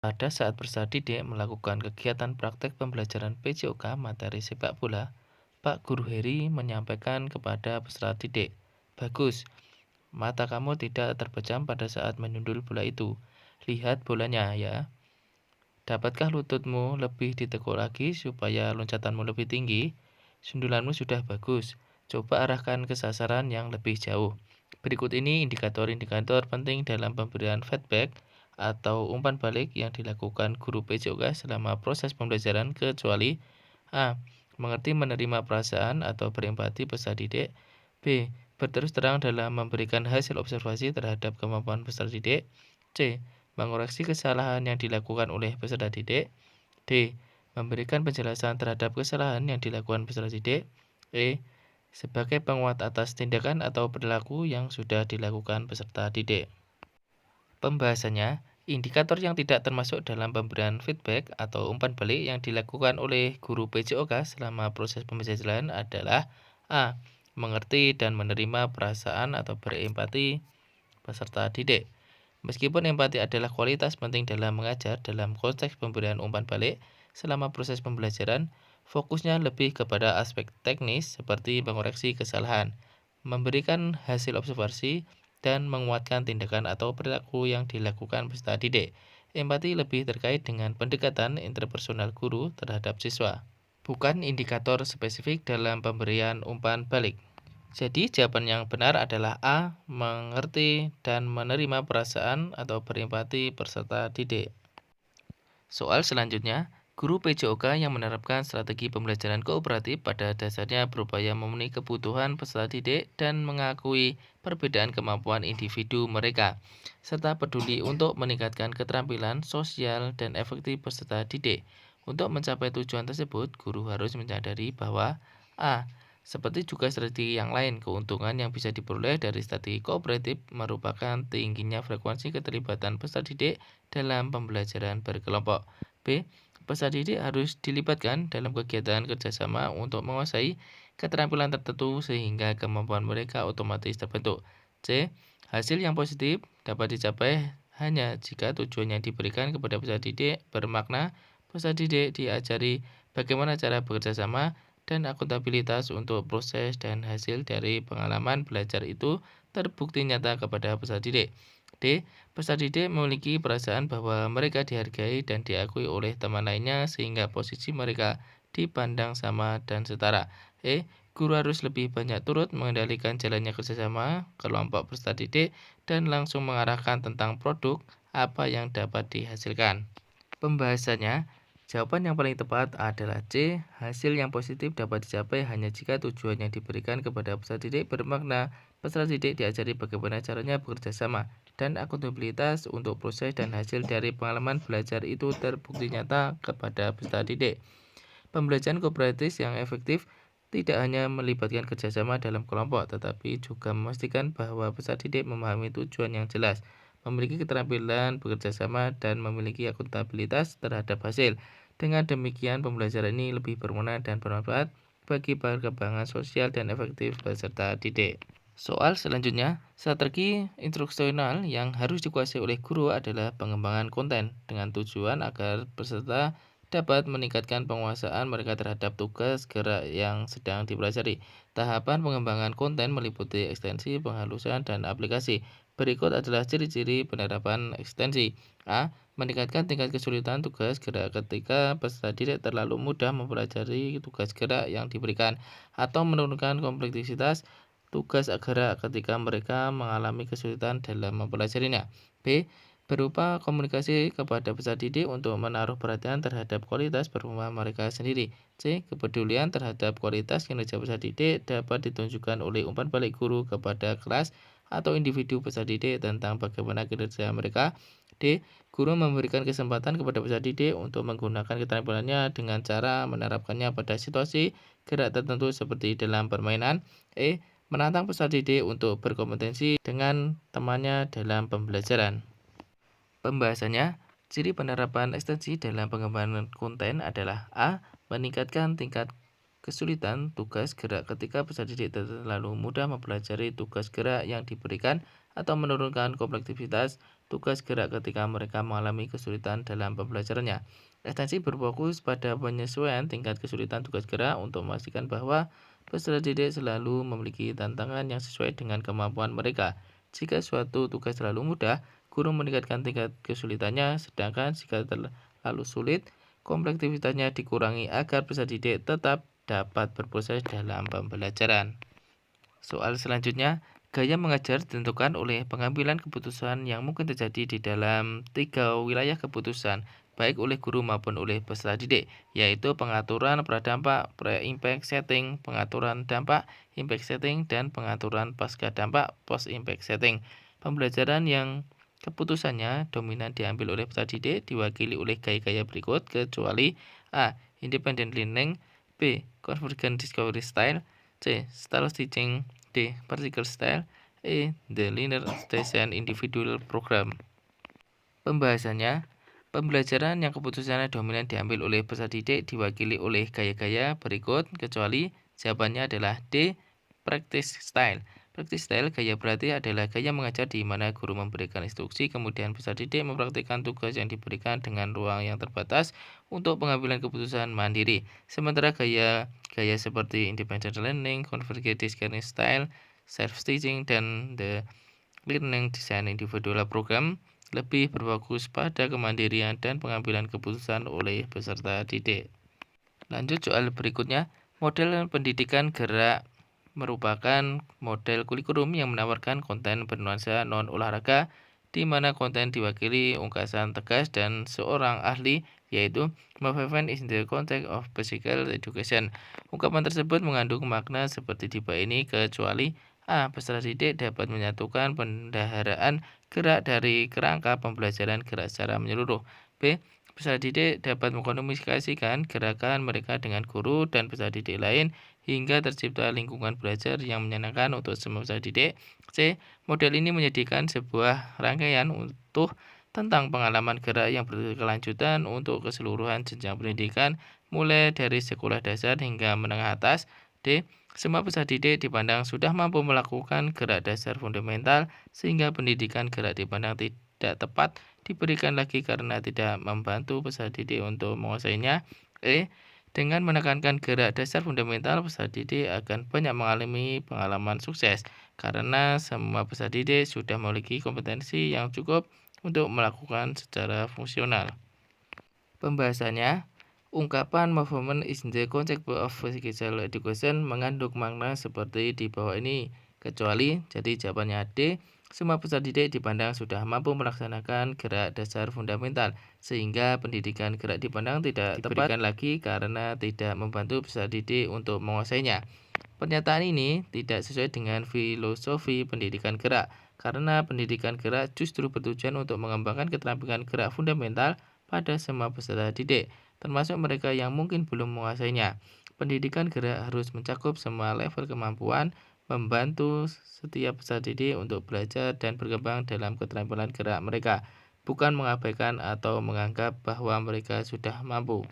Pada saat peserta didik melakukan kegiatan praktek pembelajaran PJOK materi sepak bola, Pak Guru Heri menyampaikan kepada peserta didik, "Bagus, mata kamu tidak terpejam pada saat menyundul bola itu. Lihat bolanya ya. Dapatkah lututmu lebih ditekuk lagi supaya loncatanmu lebih tinggi? Sundulanmu sudah bagus. Coba arahkan ke sasaran yang lebih jauh." Berikut ini indikator-indikator penting dalam pemberian feedback atau umpan balik yang dilakukan guru PJOK selama proses pembelajaran, kecuali A. Mengerti menerima perasaan atau berempati peserta didik. B. Berterus terang dalam memberikan hasil observasi terhadap kemampuan peserta didik. C. Mengoreksi kesalahan yang dilakukan oleh peserta didik. D. Memberikan penjelasan terhadap kesalahan yang dilakukan peserta didik. E. Sebagai penguat atas tindakan atau perilaku yang sudah dilakukan peserta didik. Pembahasannya, indikator yang tidak termasuk dalam pemberian feedback atau umpan balik yang dilakukan oleh guru PJOK selama proses pembelajaran adalah A. Mengerti dan menerima perasaan atau berempati peserta didik. Meskipun empati adalah kualitas penting dalam mengajar, dalam konteks pemberian umpan balik selama proses pembelajaran, fokusnya lebih kepada aspek teknis seperti mengoreksi kesalahan, memberikan hasil observasi, dan menguatkan tindakan atau perilaku yang dilakukan peserta didik. Empati lebih terkait dengan pendekatan interpersonal guru terhadap siswa, bukan indikator spesifik dalam pemberian umpan balik. Jadi jawaban yang benar adalah A. Mengerti dan menerima perasaan atau berempati peserta didik. Soal selanjutnya, guru PJOK yang menerapkan strategi pembelajaran kooperatif pada dasarnya berupaya memenuhi kebutuhan peserta didik dan mengakui perbedaan kemampuan individu mereka, serta peduli untuk meningkatkan keterampilan sosial dan efektif peserta didik. Untuk mencapai tujuan tersebut, guru harus menyadari bahwa A. Seperti juga strategi yang lain, keuntungan yang bisa diperoleh dari strategi kooperatif merupakan tingginya frekuensi keterlibatan peserta didik dalam pembelajaran berkelompok. B. Peserta didik harus dilibatkan dalam kegiatan kerjasama untuk menguasai keterampilan tertentu sehingga kemampuan mereka otomatis terbentuk. C. Hasil yang positif dapat dicapai hanya jika tujuan yang diberikan kepada peserta didik bermakna. Peserta didik diajari bagaimana cara bekerja sama dan akuntabilitas untuk proses dan hasil dari pengalaman belajar itu terbukti nyata kepada peserta didik. D. Peserta didik memiliki perasaan bahwa mereka dihargai dan diakui oleh teman lainnya sehingga posisi mereka dipandang sama dan setara. E. Guru harus lebih banyak turut mengendalikan jalannya kerjasama kelompok peserta didik dan langsung mengarahkan tentang produk apa yang dapat dihasilkan. Pembahasannya, jawaban yang paling tepat adalah C. Hasil yang positif dapat dicapai hanya jika tujuan yang diberikan kepada peserta didik bermakna. Peserta didik diajari bagaimana caranya bekerja sama, dan akuntabilitas untuk proses dan hasil dari pengalaman belajar itu terbukti nyata kepada peserta didik. Pembelajaran kooperatif yang efektif tidak hanya melibatkan kerjasama dalam kelompok, tetapi juga memastikan bahwa peserta didik memahami tujuan yang jelas, memiliki keterampilan bekerja sama, dan memiliki akuntabilitas terhadap hasil. Dengan demikian, pembelajaran ini lebih berguna dan bermanfaat bagi perkembangan sosial dan efektif peserta didik. Soal selanjutnya, strategi instruksional yang harus dikuasai oleh guru adalah pengembangan konten dengan tujuan agar peserta dapat meningkatkan penguasaan mereka terhadap tugas gerak yang sedang dipelajari. Tahapan pengembangan konten meliputi ekstensi, penghalusan, dan aplikasi. Berikut adalah ciri-ciri penerapan ekstensi. A. Meningkatkan tingkat kesulitan tugas gerak ketika peserta didik terlalu mudah mempelajari tugas gerak yang diberikan, atau menurunkan kompleksitas tugas gerak ketika mereka mengalami kesulitan dalam mempelajarinya. B. Berupa komunikasi kepada peserta didik untuk menaruh perhatian terhadap kualitas performa mereka sendiri. C. Kepedulian terhadap kualitas kinerja peserta didik dapat ditunjukkan oleh umpan balik guru kepada kelas atau individu peserta didik tentang bagaimana kinerja mereka. D. Guru memberikan kesempatan kepada peserta didik untuk menggunakan keterampilannya dengan cara menerapkannya pada situasi gerak tertentu seperti dalam permainan. E. Menantang peserta didik untuk berkompetensi dengan temannya dalam pembelajaran. Pembahasannya, ciri penerapan ekstensi dalam pengembangan konten adalah A. Meningkatkan tingkat kesulitan tugas gerak ketika peserta didik terlalu mudah mempelajari tugas gerak yang diberikan atau menurunkan kompleksitas tugas gerak ketika mereka mengalami kesulitan dalam pembelajarannya. Ekstensi berfokus pada penyesuaian tingkat kesulitan tugas gerak untuk memastikan bahwa peserta didik selalu memiliki tantangan yang sesuai dengan kemampuan mereka. Jika suatu tugas terlalu mudah, guru meningkatkan tingkat kesulitannya, sedangkan jika terlalu sulit, kompleksitasnya dikurangi agar peserta didik tetap dapat berproses dalam pembelajaran. Soal selanjutnya, gaya mengajar ditentukan oleh pengambilan keputusan yang mungkin terjadi di dalam 3 wilayah keputusan, baik oleh guru maupun oleh peserta didik, yaitu pengaturan pradampak, pre-impact setting, pengaturan dampak, impact setting, dan pengaturan pasca dampak, post-impact setting. Pembelajaran yang keputusannya dominan diambil oleh peserta didik diwakili oleh gaya-gaya berikut kecuali A. Independent learning, B. Convergent discovery style, C. Style teaching, D. Particle style, E. The linear station individual program. Pembahasannya, pembelajaran yang keputusannya dominan diambil oleh peserta didik diwakili oleh gaya-gaya berikut kecuali jawabannya adalah D. Practice style. Practice style gaya berarti adalah gaya mengajar di mana guru memberikan instruksi kemudian peserta didik mempraktikkan tugas yang diberikan dengan ruang yang terbatas untuk pengambilan keputusan mandiri. Sementara gaya seperti independent learning, convergent discovery style, self-teaching, dan the learning design individual program lebih berfokus pada kemandirian dan pengambilan keputusan oleh peserta didik. Lanjut soal berikutnya, model pendidikan gerak merupakan model kurikulum yang menawarkan konten bernuansa non-olahraga, di mana konten diwakili ungkasan tegas dan seorang ahli, yaitu movement is the context of physical education. Ungkapan tersebut mengandung makna seperti di bawah ini kecuali A. Peserta didik dapat menyatukan pendaharaan gerak dari kerangka pembelajaran gerak secara menyeluruh. B. Peserta didik dapat mengkomunikasikan gerakan mereka dengan guru dan peserta didik lain hingga tercipta lingkungan belajar yang menyenangkan untuk semua peserta didik. C. Model ini menyediakan sebuah rangkaian utuh tentang pengalaman gerak yang berkelanjutan untuk keseluruhan jenjang pendidikan, mulai dari sekolah dasar hingga menengah atas. D. Semua peserta didik dipandang sudah mampu melakukan gerak dasar fundamental, sehingga pendidikan gerak dipandang tidak tepat diberikan lagi karena tidak membantu peserta didik untuk menguasainya. E. Dengan menekankan gerak dasar fundamental, peserta didik akan banyak mengalami pengalaman sukses, karena semua peserta didik sudah memiliki kompetensi yang cukup untuk melakukan secara fungsional. Pembahasannya, ungkapan movement is the concept of physical education mengandung makna seperti di bawah ini, kecuali jadi jawabannya D. Semua peserta didik dipandang sudah mampu melaksanakan gerak dasar fundamental, sehingga pendidikan gerak dipandang tidak diberikan lagi karena tidak membantu peserta didik untuk menguasainya. Pernyataan ini tidak sesuai dengan filosofi pendidikan gerak, karena pendidikan gerak justru bertujuan untuk mengembangkan keterampilan gerak fundamental pada semua peserta didik, termasuk mereka yang mungkin belum menguasainya. Pendidikan gerak harus mencakup semua level kemampuan, membantu setiap peserta didik untuk belajar dan berkembang dalam keterampilan gerak mereka, bukan mengabaikan atau menganggap bahwa mereka sudah mampu.